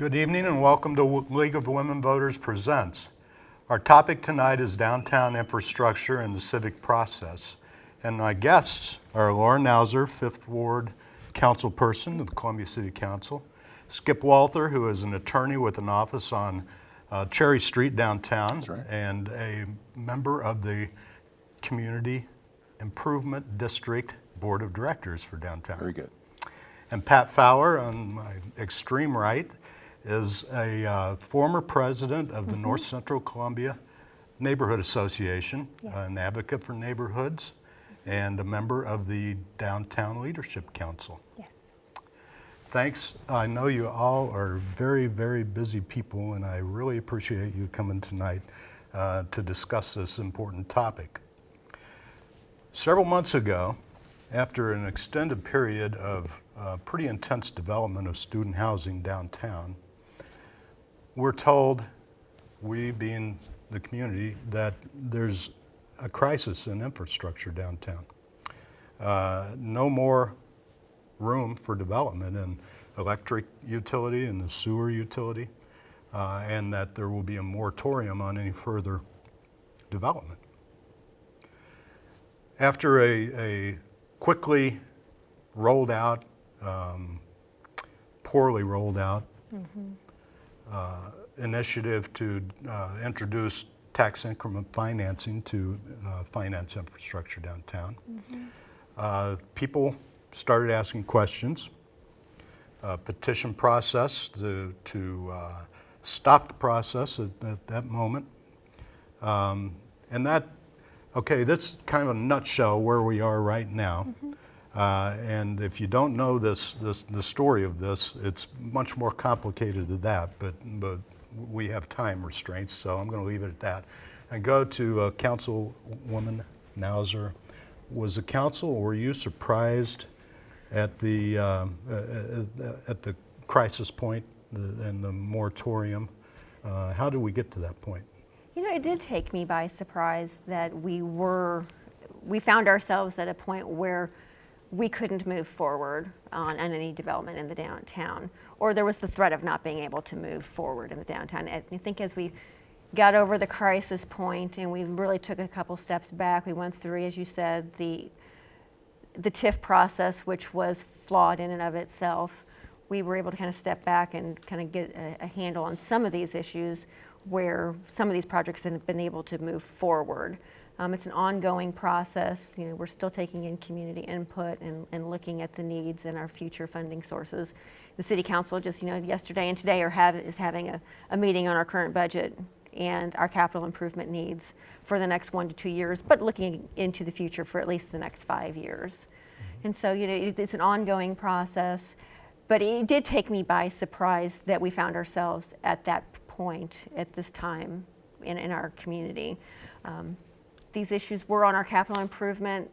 Good evening and welcome to League of Women Voters Presents. Our topic tonight is downtown infrastructure and the civic process. And my guests are Lauren Nauser, 5th Ward councilperson of the Columbia City Council, Skip Walther, who is an attorney with an office on Cherry Street downtown, That's right, and a member of the Community Improvement District Board of Directors for downtown. very good. And Pat Fowler, on my extreme right, is a former president of the North Central Columbia Neighborhood Association, an advocate for neighborhoods, and a member of the Downtown Leadership Council. Yes. Thanks. I know you all are very, very busy people, and I really appreciate you coming tonight to discuss this important topic. Several months ago, after an extended period of pretty intense development of student housing downtown, we're told, we being the community, that there's a crisis in infrastructure downtown. No more room for development in electric utility and the sewer utility, and that there will be a moratorium on any further development. After a quickly rolled out, poorly rolled out initiative to introduce tax increment financing to finance infrastructure downtown, people started asking questions. Petition process to stop the process at that moment. And that, okay, that's kind of a nutshell where we are right now. And if you don't know the story of this, it's much more complicated than that, but we have time restraints, so I'm going to leave it at that. And go to Councilwoman Nauser. Was the council, were you surprised at the crisis point and the moratorium? How did we get to that point? You know, it did take me by surprise that we found ourselves at a point where we couldn't move forward on any development in the downtown, or there was the threat of not being able to move forward in the downtown. And I think as we got over the crisis point and we really took a couple steps back, we went through, as you said, the TIF process, which was flawed in and of itself. We were able to kind of step back and kind of get a handle on some of these issues where some of these projects have been able to move forward. It's an ongoing process. You know, we're still taking in community input and looking at the needs and our future funding sources. The City Council just, yesterday and today is having a meeting on our current budget and our capital improvement needs for the next 1 to 2 years, but looking into the future for at least the next 5 years. And so, it's an ongoing process, but it did take me by surprise that we found ourselves at that point at this time in our community. These issues were on our capital improvement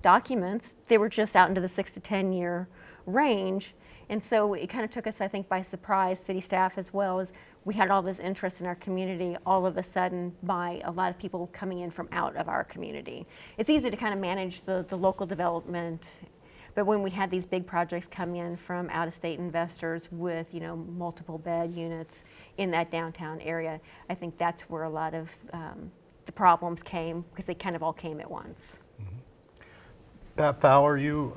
documents. They were just out into the 6 to 10 year range. And so it kind of took us, I think, by surprise, city staff as well, as we had all this interest in our community all of a sudden by a lot of people coming in from out of our community. It's easy to kind of manage the local development, but when we had these big projects come in from out-of-state investors with, multiple bed units in that downtown area, I think that's where a lot of the problems came, because they kind of all came at once. Pat Fowler, you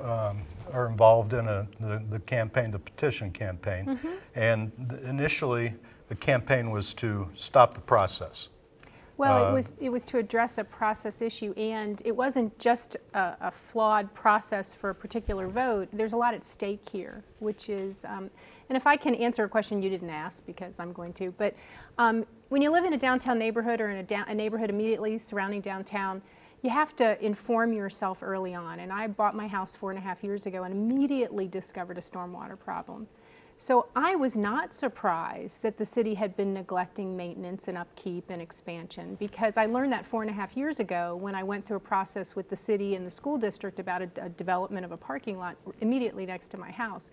are involved in the campaign, the petition campaign, and initially the campaign was to stop the process. Well, it was to address a process issue, and it wasn't just a flawed process for a particular vote. There's a lot at stake here, which is, and if I can answer a question you didn't ask, because I'm going to, but when you live in a downtown neighborhood or in a neighborhood immediately surrounding downtown, you have to inform yourself early on. And I bought my house 4.5 years ago and immediately discovered a stormwater problem. So I was not surprised that the city had been neglecting maintenance and upkeep and expansion, because I learned that 4.5 years ago when I went through a process with the city and the school district about a development of a parking lot immediately next to my house.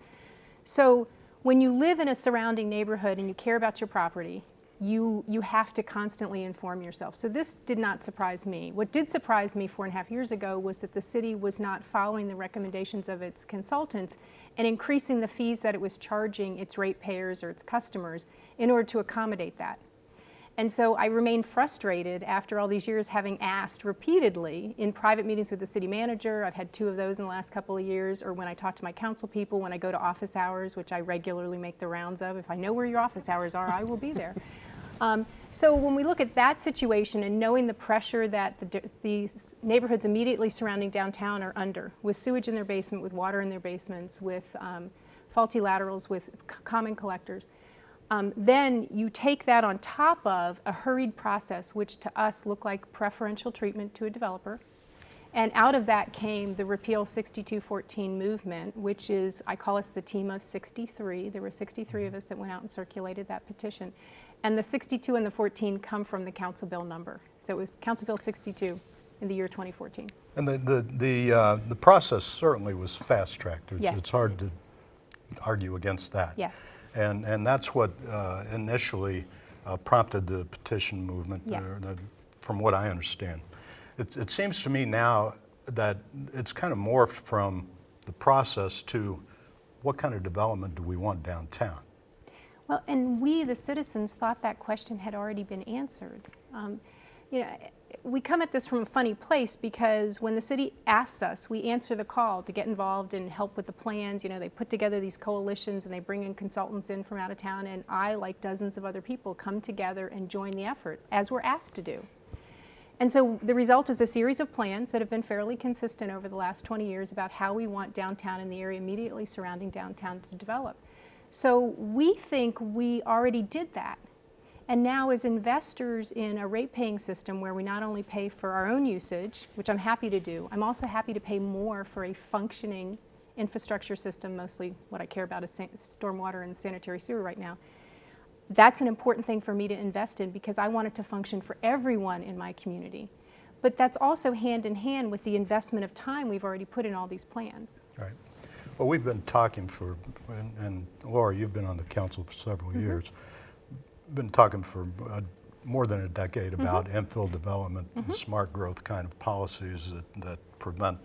So when you live in a surrounding neighborhood and you care about your property, you have to constantly inform yourself. So this did not surprise me. What did surprise me 4.5 years ago was that the city was not following the recommendations of its consultants and increasing the fees that it was charging its ratepayers or its customers in order to accommodate that. And so I remain frustrated after all these years, having asked repeatedly in private meetings with the city manager. I've had 2 of those in the last couple of years, or when I talk to my council people, when I go to office hours, which I regularly make the rounds of. If I know where your office hours are, I will be there. So when we look at that situation and knowing the pressure that the neighborhoods immediately surrounding downtown are under, with sewage in their basement, with water in their basements, with faulty laterals, with common collectors, then you take that on top of a hurried process, which to us looked like preferential treatment to a developer. And out of that came the Repeal 6214 movement, which is, I call us the team of 63. There were 63 of us that went out and circulated that petition. And the 62 and the 14 come from the Council Bill number. So it was Council Bill 62 in the year 2014. And the process certainly was fast-tracked. Yes. It's hard to argue against that. Yes. And that's what initially prompted the petition movement, Yes. from what I understand. It seems to me now that it's kind of morphed from the process to what kind of development do we want downtown? Well, and we, the citizens, thought that question had already been answered. You know, we come at this from a funny place because when the city asks us, we answer the call to get involved and help with the plans. You know, they put together these coalitions and they bring in consultants in from out of town, and I, like dozens of other people, come together and join the effort, as we're asked to do. And so the result is a series of plans that have been fairly consistent over the last 20 years about how we want downtown and the area immediately surrounding downtown to develop. So we think we already did that. And now as investors in a rate-paying system where we not only pay for our own usage, which I'm happy to do, I'm also happy to pay more for a functioning infrastructure system. Mostly what I care about is stormwater and sanitary sewer right now. That's an important thing for me to invest in because I want it to function for everyone in my community. But that's also hand in hand with the investment of time we've already put in all these plans. Right. Well, we've been talking and Laura, you've been on the council for several years, been talking for more than a decade about infill development, and smart growth kind of policies that prevent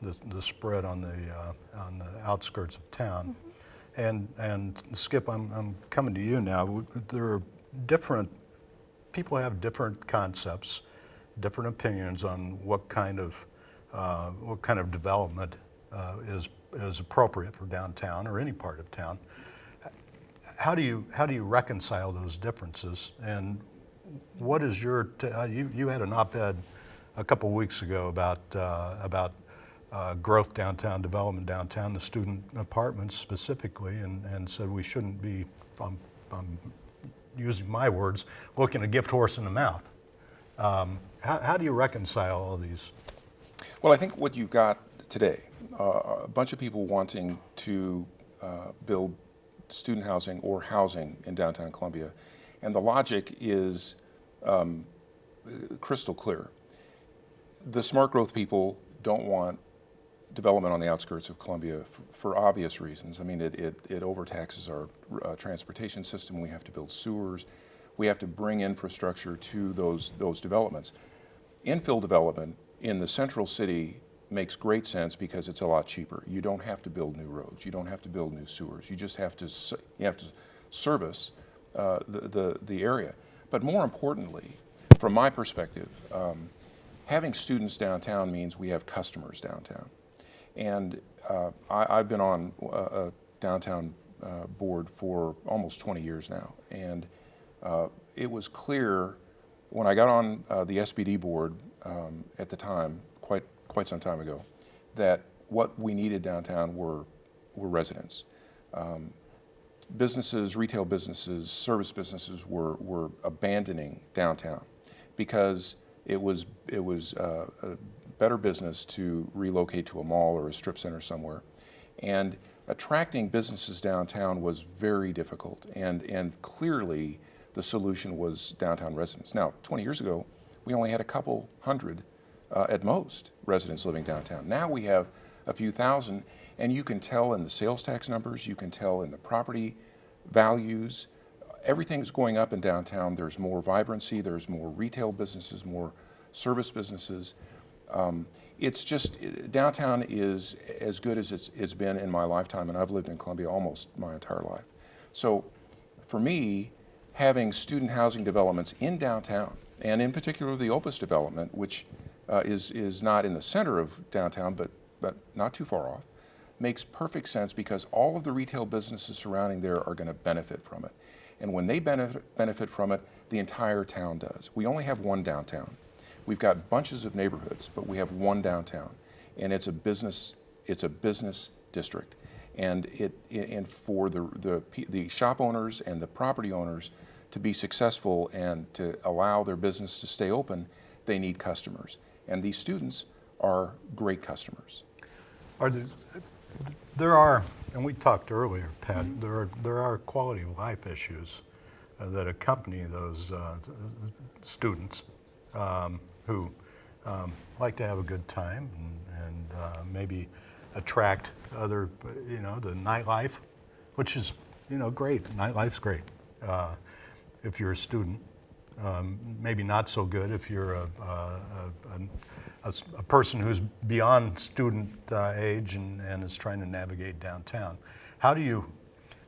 the spread on the outskirts of town. And Skip, I'm coming to you now. There are people have different concepts, different opinions on what kind of development is appropriate for downtown or any part of town. How do you reconcile those differences? And what is your you had an op-ed a couple of weeks ago about growth downtown, development downtown, the student apartments specifically, and said we shouldn't be, I'm using my words, looking a gift horse in the mouth. How do you reconcile all these? Well, I think what you've got today, a bunch of people wanting to build student housing or housing in downtown Columbia, and the logic is crystal clear. The smart growth people don't want development on the outskirts of Columbia for obvious reasons. I mean, it overtaxes our transportation system. We have to build sewers. We have to bring infrastructure to those developments. Infill development in the central city makes great sense because it's a lot cheaper. You don't have to build new roads. You don't have to build new sewers. You just have to service the area. But more importantly, from my perspective, having students downtown means we have customers downtown. And I've been on a downtown board for almost 20 years now. And it was clear when I got on the SBD board at the time, quite some time ago, that what we needed downtown were residents. Businesses, retail businesses, service businesses were abandoning downtown because it was a better business to relocate to a mall or a strip center somewhere. And attracting businesses downtown was very difficult, and clearly the solution was downtown residents. Now, 20 years ago, we only had a couple hundred at most residents living downtown. Now we have a few thousand, and you can tell in the sales tax numbers, you can tell in the property values, everything's going up in downtown. There's more vibrancy, there's more retail businesses, more service businesses. It's just, downtown is as good as it's been in my lifetime, and I've lived in Columbia almost my entire life. So for me, having student housing developments in downtown, and in particular the Opus development, which is not in the center of downtown, but not too far off, makes perfect sense because all of the retail businesses surrounding there are going to benefit from it. And when they benefit from it, the entire town does. We only have one downtown. We've got bunches of neighborhoods, but we have one downtown, and it's a business district. And and for the shop owners and the property owners to be successful and to allow their business to stay open, they need customers. And these students are great customers. There are, and we talked earlier, Pat, there are quality of life issues that accompany those students who like to have a good time and maybe attract other, the nightlife, which is, great. Nightlife's great if you're a student. Maybe not so good if you're a person who's beyond student age and is trying to navigate downtown. How do you,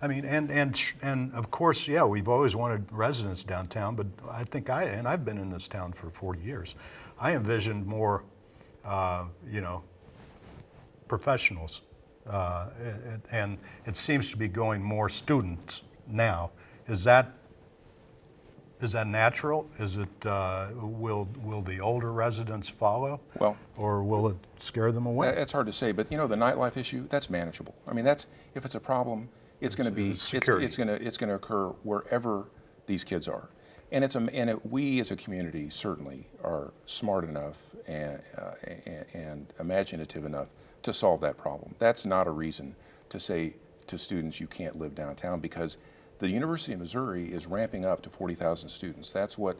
and of course, yeah, we've always wanted residents downtown, but I think I've been in this town for 40 years. I envisioned more, professionals, and it seems to be going more students now. Is that natural? Is it, will the older residents follow? Well, or will it scare them away? It's hard to say, but the nightlife issue, that's manageable. If it's a problem, it's going to be, it's going to occur wherever these kids are. And we as a community certainly are smart enough and imaginative enough to solve that problem. That's not a reason to say to students you can't live downtown, because the University of Missouri is ramping up to 40,000 students. That's what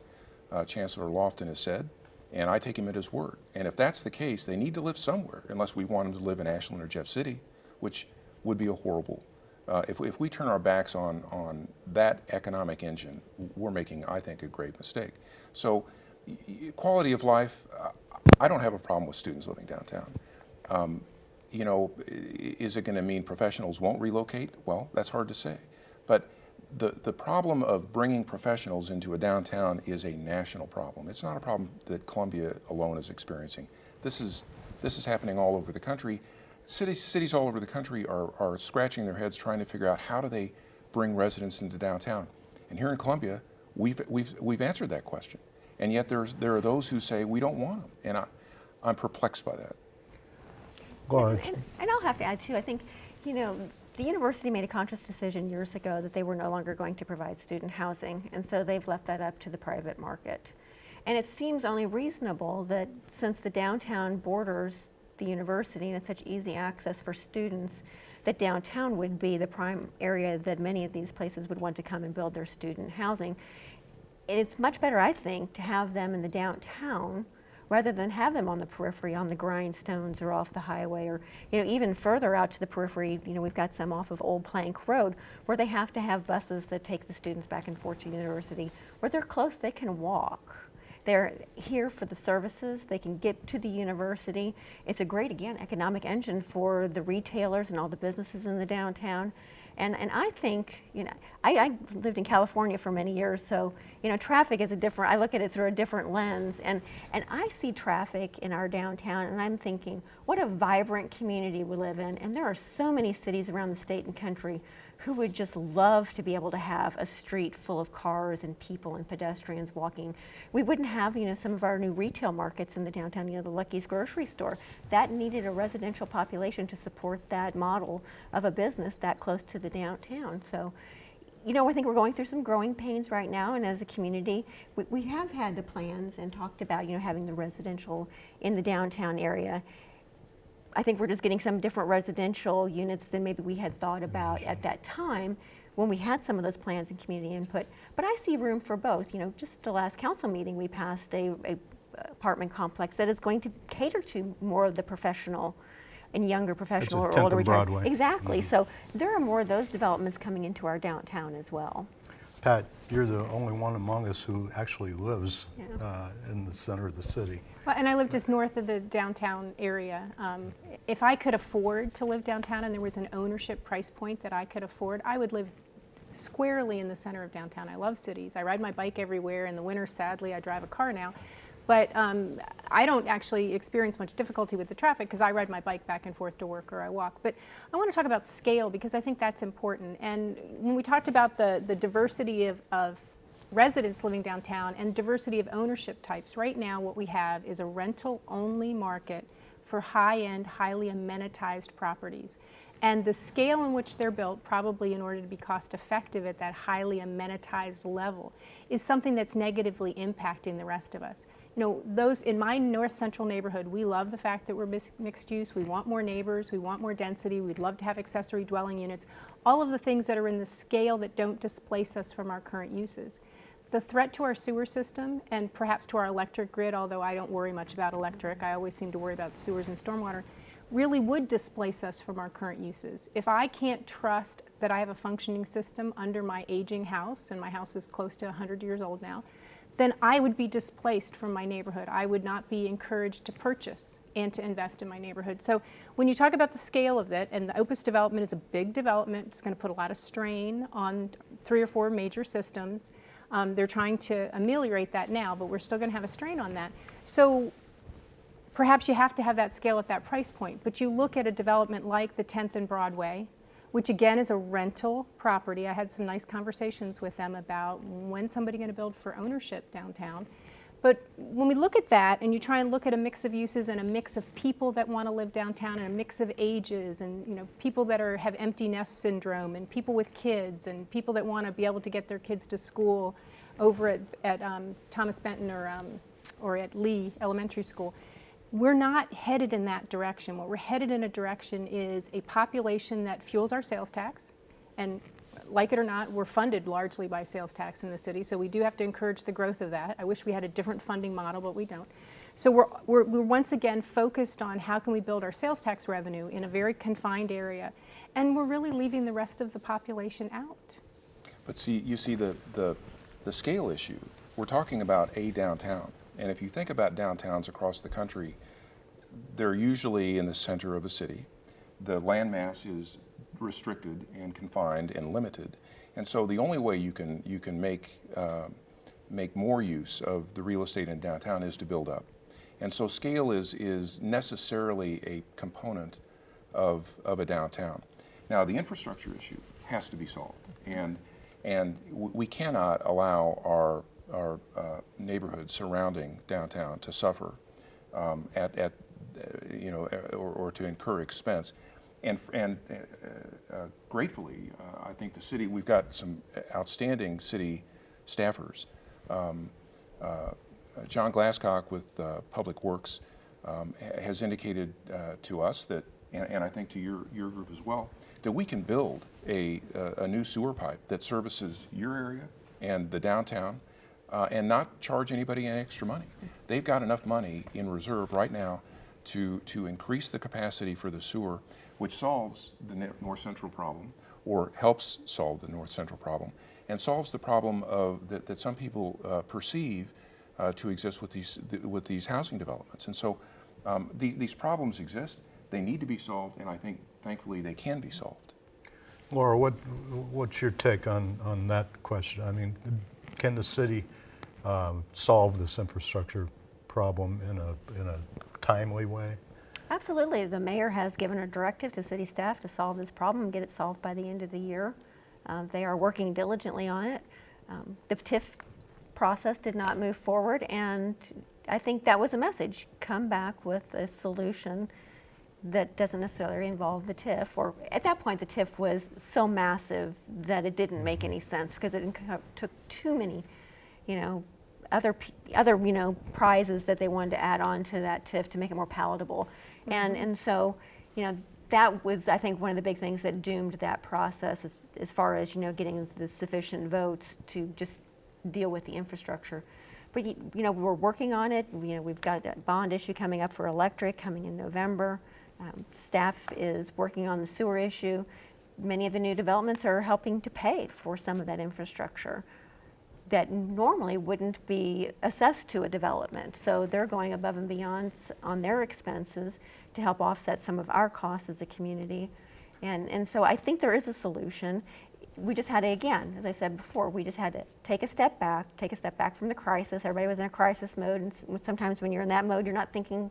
Chancellor Lofton has said, and I take him at his word. And if that's the case, they need to live somewhere, unless we want them to live in Ashland or Jeff City, which would be a horrible. If we turn our backs on that economic engine, we're making, I think, a great mistake. So quality of life, I don't have a problem with students living downtown. Is it going to mean professionals won't relocate? Well, that's hard to say. But the problem of bringing professionals into a downtown is a national problem. It's not a problem that Columbia alone is experiencing. This is happening all over the country. Cities all over the country are scratching their heads trying to figure out how do they bring residents into downtown. And here in Columbia, we've answered that question. And yet there are those who say we don't want them. And I'm perplexed by that. Go ahead. And I'll have to add too, I think, the university made a conscious decision years ago that they were no longer going to provide student housing, and so they've left that up to the private market. And it seems only reasonable that since the downtown borders the university and it's such easy access for students, that downtown would be the prime area that many of these places would want to come and build their student housing. And it's much better, I think, to have them in the downtown rather than have them on the periphery, on the grindstones or off the highway, or even further out to the periphery. We've got some off of Old Plank Road where they have to have buses that take the students back and forth to the university. Where they're close, they can walk. They're here for the services. They can get to the university. It's a great, again, economic engine for the retailers and all the businesses in the downtown. And I think, I lived in California for many years, so, traffic is I look at it through a different lens. And I see traffic in our downtown, and I'm thinking, what a vibrant community we live in. And there are so many cities around the state and country who would just love to be able to have a street full of cars and people and pedestrians walking. We wouldn't have, some of our new retail markets in the downtown, the Lucky's grocery store. That needed a residential population to support that model of a business that close to the downtown. So, I think we're going through some growing pains right now, and as a community, we have had the plans and talked about, having the residential in the downtown area. I think we're just getting some different residential units than maybe we had thought about at that time when we had some of those plans and community input. But I see room for both. Just at the last council meeting, we passed a apartment complex that is going to cater to more of the professional and younger professional or older retired. Broadway. Exactly. So there are more of those developments coming into our downtown as well. Pat, you're the only one among us who actually lives Yeah. in the center of the city. Well, and I live just north of the downtown area. If I could afford to live downtown and there was an ownership price point that I could afford, I would live squarely in the center of downtown. I love cities. I ride my bike everywhere. In the winter, sadly, I drive a car now. But I don't actually experience much difficulty with the traffic because I ride my bike back and forth to work or I walk. But I want to talk about scale because I think that's important. And when we talked about the diversity of residents living downtown and diversity of ownership types, right now what we have is a rental-only market for high-end, highly amenitized properties. And the scale in which they're built, probably in order to be cost-effective at that highly amenitized level, is something that's negatively impacting the rest of us. You know, those in my north central neighborhood, we love the fact that we're mixed use. We want more neighbors. We want more density. We'd love to have accessory dwelling units. All of the things that are in the scale that don't displace us from our current uses. The threat to our sewer system and perhaps to our electric grid, although I don't worry much about electric, I always seem to worry about sewers and stormwater, really would displace us from our current uses. If I can't trust that I have a functioning system under my aging house, and my house is close to 100 years old now, then I would be displaced from my neighborhood. I would not be encouraged to purchase and to invest in my neighborhood. So when you talk about the scale of it, and the Opus development is a big development, it's going to put a lot of strain on 3 or 4 major systems. They're trying to ameliorate that now, but we're still going to have a strain on that. So perhaps you have to have that scale at that price point. But you look at a development like the 10th and Broadway, which again is a rental property. I had some nice conversations with them about when somebody going to build for ownership downtown. But when we look at that and you try and look at a mix of uses and a mix of people that want to live downtown and a mix of ages and, you know, people that have empty nest syndrome and people with kids and people that want to be able to get their kids to school over at Thomas Benton or at Lee Elementary School, we're not headed in that direction. What we're headed in a direction is a population that fuels our sales tax, and like it or not, we're funded largely by sales tax in the city, so we do have to encourage the growth of that. I wish we had a different funding model, but we don't. So we're once again focused on how can we build our sales tax revenue in a very confined area, and we're really leaving the rest of the population out. But see, you see the scale issue. We're talking about a downtown. And if you think about downtowns across the country, they're usually in the center of a city. The landmass is restricted and confined and limited. And so the only way you can make more use of the real estate in downtown is to build up. And so scale is necessarily a component of a downtown. Now the infrastructure issue has to be solved. And we cannot allow our neighborhoods surrounding downtown to suffer or to incur expense. And gratefully, I think the city, we've got some outstanding city staffers. John Glasscock with Public Works has indicated to us that, and I think to your group as well, that we can build a new sewer pipe that services your area and the downtown and not charge anybody any extra money. They've got enough money in reserve right now to increase the capacity for the sewer, which solves the north central problem or helps solve the north central problem and solves the problem that some people perceive to exist with these housing developments. And so these problems exist. They need to be solved, and I think, thankfully, they can be solved. Laura, what's your take on that question? I mean, can the city solve this infrastructure problem in a timely way? Absolutely. The mayor has given a directive to city staff to solve this problem and get it solved by the end of the year. They are working diligently on it. The TIF process did not move forward, and I think that was a message. Come back with a solution that doesn't necessarily involve the TIF, or at that point the TIF was so massive that it didn't make any sense because it took too many, other prizes that they wanted to add on to that TIF to make it more palatable. Mm-hmm. And so, that was, I think, one of the big things that doomed that process as far as, getting the sufficient votes to just deal with the infrastructure. But, we're working on it. We've got a bond issue coming up for electric coming in November. Staff is working on the sewer issue. Many of the new developments are helping to pay for some of that infrastructure. that normally wouldn't be assessed to a development. So they're going above and beyond on their expenses to help offset some of our costs as a community. And so I think there is a solution. We just had to, again, as I said before, we just had to take a step back from the crisis. Everybody was in a crisis mode, and sometimes when you're in that mode, you're not thinking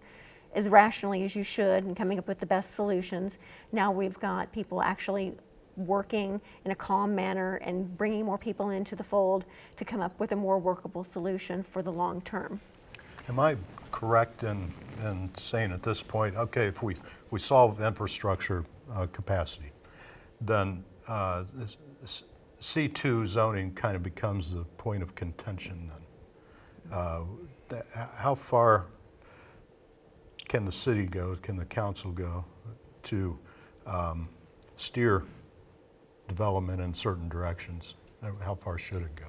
as rationally as you should and coming up with the best solutions. Now we've got people actually working in a calm manner and bringing more people into the fold to come up with a more workable solution for the long term. Am I correct in saying at this point, okay, if we solve infrastructure capacity, then C2 zoning kind of becomes the point of contention then? How far can the city go, can the council go to steer development in certain directions? How far should it go?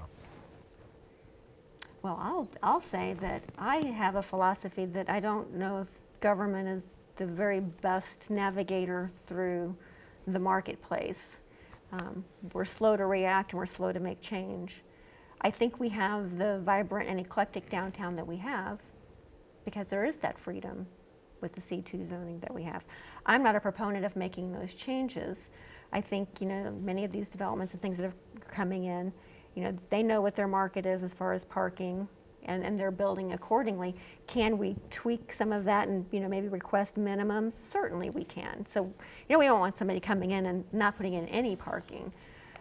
Well, I'll say that I have a philosophy that I don't know if government is the very best navigator through the marketplace. We're slow to react and we're slow to make change. I think we have the vibrant and eclectic downtown that we have because there is that freedom with the C2 zoning that we have. I'm not a proponent of making those changes. I think, many of these developments and things that are coming in, they know what their market is as far as parking, and they're building accordingly. Can we tweak some of that and, maybe request minimums? Certainly we can. So, we don't want somebody coming in and not putting in any parking.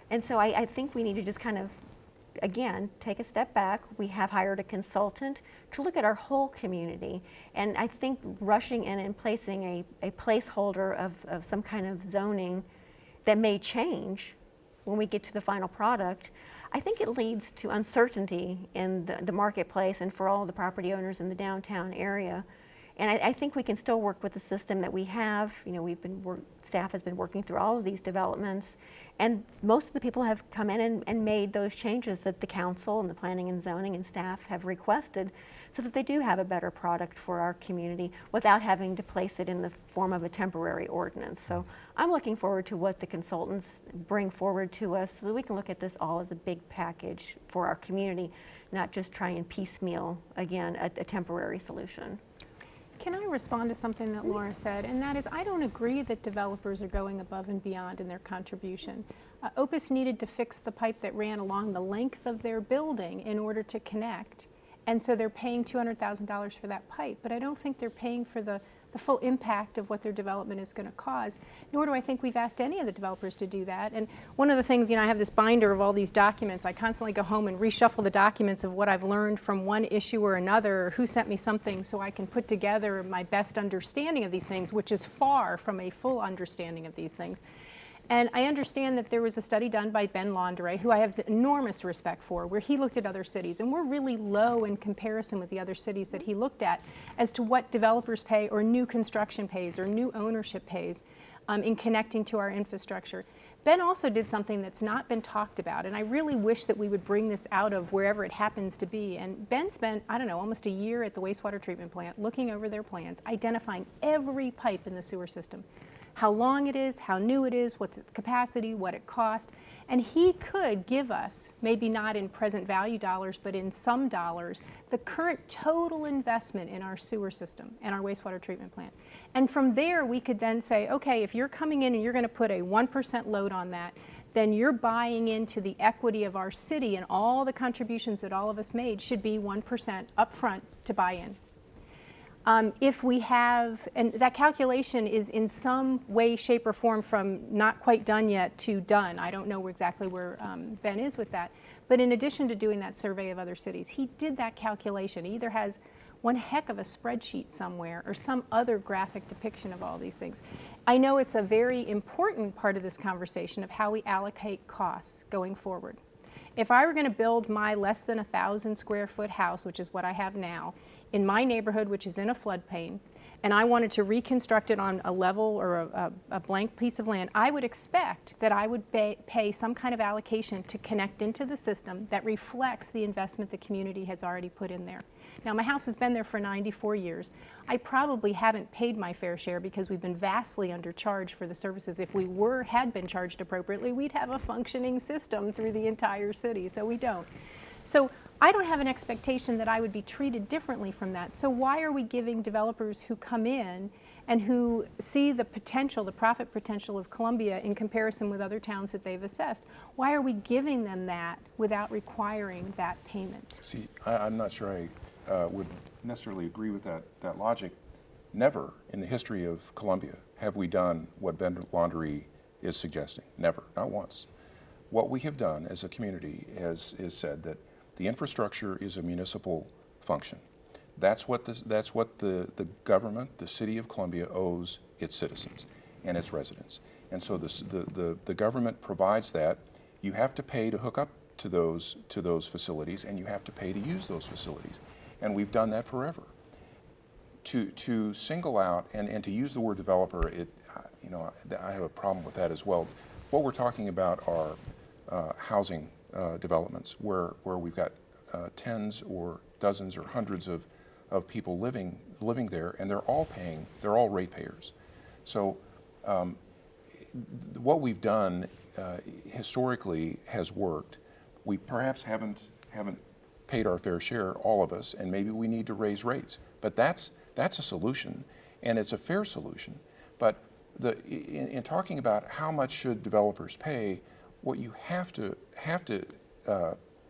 And so I think we need to just kind of, again, take a step back. We have hired a consultant to look at our whole community. And I think rushing in and placing a placeholder of some kind of zoning that may change when we get to the final product, I think it leads to uncertainty in the marketplace and for all the property owners in the downtown area. And I think we can still work with the system that we have. Staff has been working through all of these developments, and most of the people have come in and made those changes that the council and the planning and zoning and staff have requested so that they do have a better product for our community without having to place it in the form of a temporary ordinance. So I'm looking forward to what the consultants bring forward to us so that we can look at this all as a big package for our community, not just try and piecemeal, again, a temporary solution. Can I respond to something that Laura said? And that is, I don't agree that developers are going above and beyond in their contribution. Opus needed to fix the pipe that ran along the length of their building in order to connect. And so they're paying $200,000 for that pipe. But I don't think they're paying for the full impact of what their development is going to cause, nor do I think we've asked any of the developers to do that. And one of the things, I have this binder of all these documents. I constantly go home and reshuffle the documents of what I've learned from one issue or another, or who sent me something, so I can put together my best understanding of these things, which is far from a full understanding of these things. And I understand that there was a study done by Ben Laundere, who I have enormous respect for, where he looked at other cities, and we're really low in comparison with the other cities that he looked at as to what developers pay or new construction pays or new ownership pays in connecting to our infrastructure. Ben also did something that's not been talked about, and I really wish that we would bring this out of wherever it happens to be. And Ben spent, almost a year at the wastewater treatment plant looking over their plans, identifying every pipe in the sewer system. How long it is, how new it is, what's its capacity, what it cost. And he could give us, maybe not in present value dollars, but in some dollars, the current total investment in our sewer system and our wastewater treatment plant. And from there, we could then say, okay, if you're coming in and you're going to put a 1% load on that, then you're buying into the equity of our city, and all the contributions that all of us made should be 1% upfront to buy in. If we have, and that calculation is in some way, shape, or form from not quite done yet to done. I don't know exactly where Ben is with that. But in addition to doing that survey of other cities, he did that calculation. He either has one heck of a spreadsheet somewhere or some other graphic depiction of all these things. I know it's a very important part of this conversation of how we allocate costs going forward. If I were going to build my less than 1,000 square foot house, which is what I have now, in my neighborhood, which is in a floodplain, and I wanted to reconstruct it on a level or a blank piece of land, I would expect that I would pay some kind of allocation to connect into the system that reflects the investment the community has already put in there. Now, my house has been there for 94 years. I probably haven't paid my fair share because we've been vastly undercharged for the services. If we had been charged appropriately, we'd have a functioning system through the entire city, so we don't. So I don't have an expectation that I would be treated differently from that. So why are we giving developers who come in and who see the potential, the profit potential of Columbia in comparison with other towns that they've assessed, why are we giving them that without requiring that payment? See, I'm not sure I would necessarily agree with that logic. Never in the history of Columbia have we done what Ben Laundrie is suggesting. Never, not once. What we have done as a community is said that the infrastructure is a municipal function. That's what the government, the city of Columbia, owes its citizens and its residents. And so the government provides that. You have to pay to hook up to those facilities, and you have to pay to use those facilities. And we've done that forever. To single out and to use the word developer, I have a problem with that as well. What we're talking about are housing developments where we've got tens or dozens or hundreds of people living there, and they're all ratepayers. So what we've done historically has worked. We perhaps haven't paid our fair share, all of us, and maybe we need to raise rates. But that's a solution, and it's a fair solution. But in talking about how much should developers pay, what you have to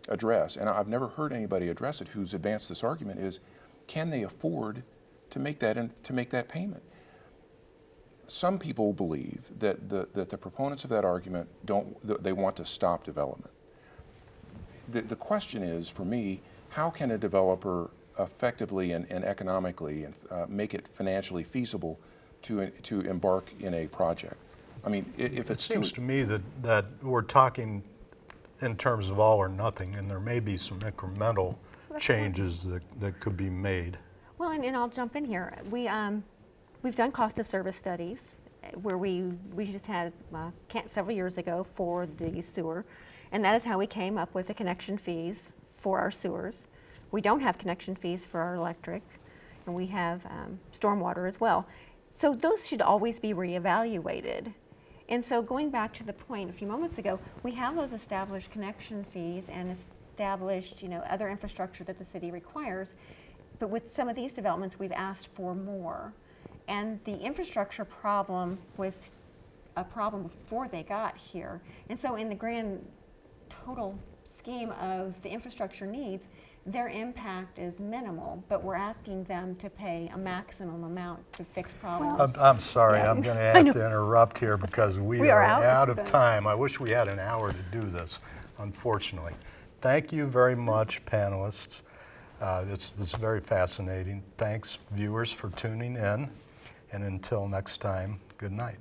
address, and I've never heard anybody address it who's advanced this argument, is can they afford to make that payment? Some people believe that the proponents of that argument they want to stop development. The question is, for me, how can a developer effectively and economically make it financially feasible to embark in a project? I mean, if It seems to me that we're talking in terms of all or nothing, and there may be some incremental changes that could be made. Well, and I'll jump in here. We've done cost of service studies where we just had several years ago for the sewer, and that is how we came up with the connection fees for our sewers. We don't have connection fees for our electric, and we have stormwater as well. So those should always be reevaluated. And so going back to the point a few moments ago, we have those established connection fees and established, other infrastructure that the city requires. But with some of these developments, we've asked for more. And the infrastructure problem was a problem before they got here. And so in the grand total scheme of the infrastructure needs, their impact is minimal, but we're asking them to pay a maximum amount to fix problems. I'm sorry, Yeah. I'm going to have to interrupt here because we are are out of but- time. I wish we had an hour to do this, unfortunately. Thank you very much, panelists. It's very fascinating. Thanks, viewers, for tuning in. And until next time, good night.